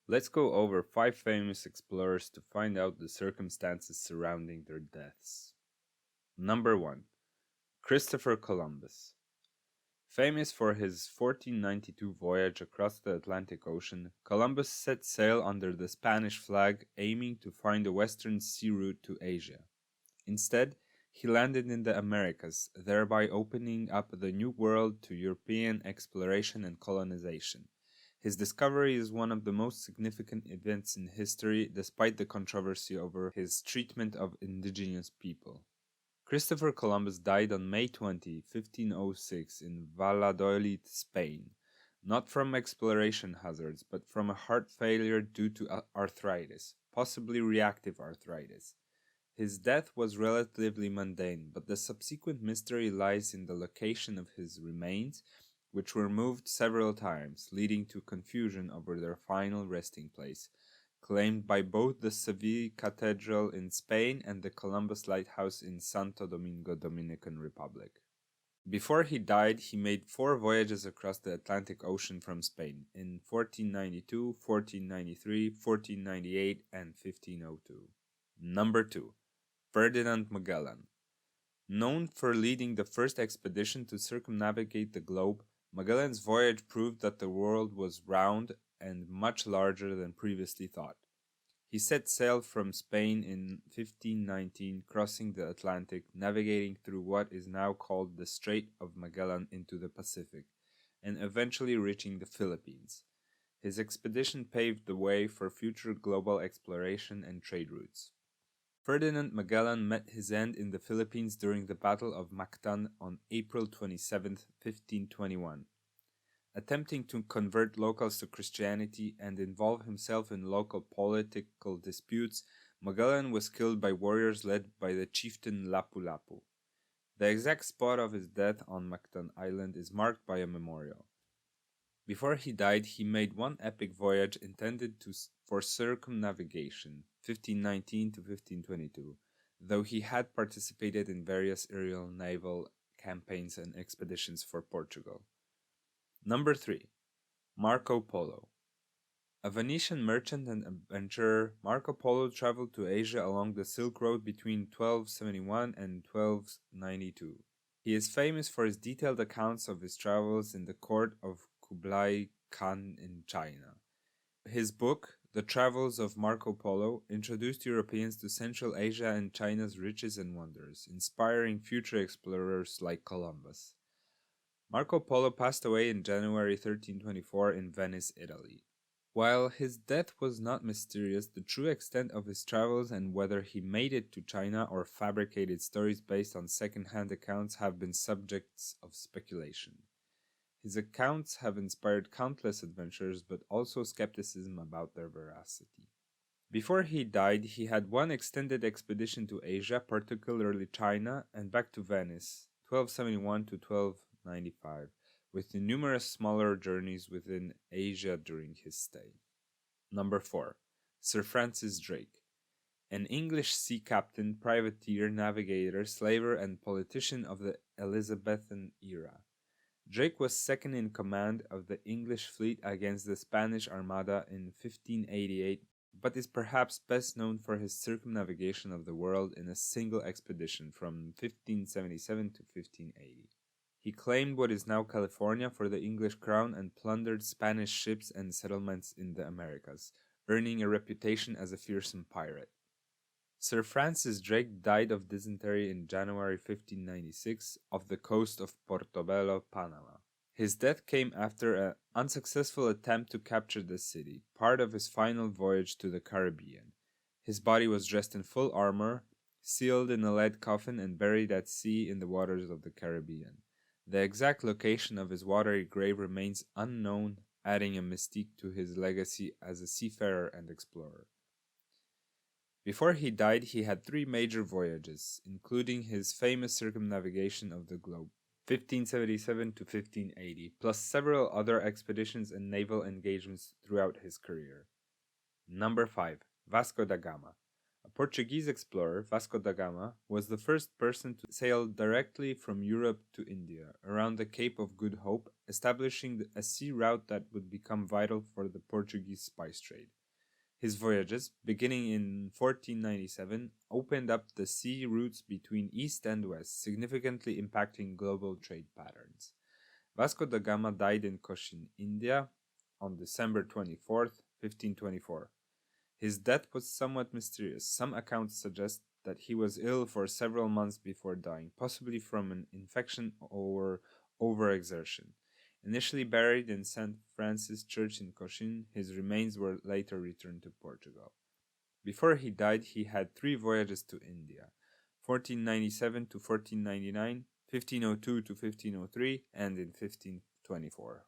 Let's go over 5 famous explorers to find out the circumstances surrounding their deaths. Number 1. Christopher Columbus. Famous for his 1492 voyage across the Atlantic Ocean, Columbus set sail under the Spanish flag, aiming to find a western sea route to Asia. Instead, he landed in the Americas, thereby opening up the New World to European exploration and colonization. His discovery is one of the most significant events in history, despite the controversy over his treatment of indigenous people. Christopher Columbus died on May 20, 1506, in Valladolid, Spain, not from exploration hazards, but from a heart failure due to arthritis, possibly reactive arthritis. His death was relatively mundane, but the subsequent mystery lies in the location of his remains, which were moved several times, leading to confusion over their final resting place, claimed by both the Seville Cathedral in Spain and the Columbus Lighthouse in Santo Domingo, Dominican Republic. Before he died, he made 4 voyages across the Atlantic Ocean from Spain in 1492, 1493, 1498, and 1502. Number 2. Ferdinand Magellan. Known for leading the first expedition to circumnavigate the globe, Magellan's voyage proved that the world was round and much larger than previously thought. He set sail from Spain in 1519, crossing the Atlantic, navigating through what is now called the Strait of Magellan into the Pacific, and eventually reaching the Philippines. His expedition paved the way for future global exploration and trade routes. Ferdinand Magellan met his end in the Philippines during the Battle of Mactan on April 27, 1521. Attempting to convert locals to Christianity and involve himself in local political disputes, Magellan was killed by warriors led by the chieftain Lapu-Lapu. The exact spot of his death on Mactan Island is marked by a memorial. Before he died, he made one epic voyage intended for circumnavigation, 1519 to 1522, though he had participated in various aerial naval campaigns and expeditions for Portugal. Number 3. Marco Polo. A Venetian merchant and adventurer, Marco Polo traveled to Asia along the Silk Road between 1271 and 1292. He is famous for his detailed accounts of his travels in the court of Kublai Khan in China. His book, The Travels of Marco Polo, introduced Europeans to Central Asia and China's riches and wonders, inspiring future explorers like Columbus. Marco Polo passed away in January 1324 in Venice, Italy. While his death was not mysterious, the true extent of his travels and whether he made it to China or fabricated stories based on second-hand accounts have been subjects of speculation. His accounts have inspired countless adventurers, but also skepticism about their veracity. Before he died, he had one extended expedition to Asia, particularly China, and back to Venice, 1271 to 1295, with numerous smaller journeys within Asia during his stay. Number 4. Sir Francis Drake. An English sea captain, privateer, navigator, slaver, and politician of the Elizabethan era. Drake was second in command of the English fleet against the Spanish Armada in 1588, but is perhaps best known for his circumnavigation of the world in a single expedition from 1577 to 1580. He claimed what is now California for the English crown and plundered Spanish ships and settlements in the Americas, earning a reputation as a fearsome pirate. Sir Francis Drake died of dysentery in January 1596 off the coast of Portobello, Panama. His death came after an unsuccessful attempt to capture the city, part of his final voyage to the Caribbean. His body was dressed in full armor, sealed in a lead coffin, and buried at sea in the waters of the Caribbean. The exact location of his watery grave remains unknown, adding a mystique to his legacy as a seafarer and explorer. Before he died, he had 3 major voyages, including his famous circumnavigation of the globe, 1577 to 1580, plus several other expeditions and naval engagements throughout his career. Number 5. Vasco da Gama. A Portuguese explorer, Vasco da Gama, was the first person to sail directly from Europe to India, around the Cape of Good Hope, establishing a sea route that would become vital for the Portuguese spice trade. His voyages, beginning in 1497, opened up the sea routes between east and west, significantly impacting global trade patterns. Vasco da Gama died in Cochin, India, on December 24th, 1524. His death was somewhat mysterious. Some accounts suggest that he was ill for several months before dying, possibly from an infection or overexertion. Initially buried in St. Francis Church in Cochin, his remains were later returned to Portugal. Before he died, he had 3 voyages to India: 1497 to 1499, 1502 to 1503, and in 1524.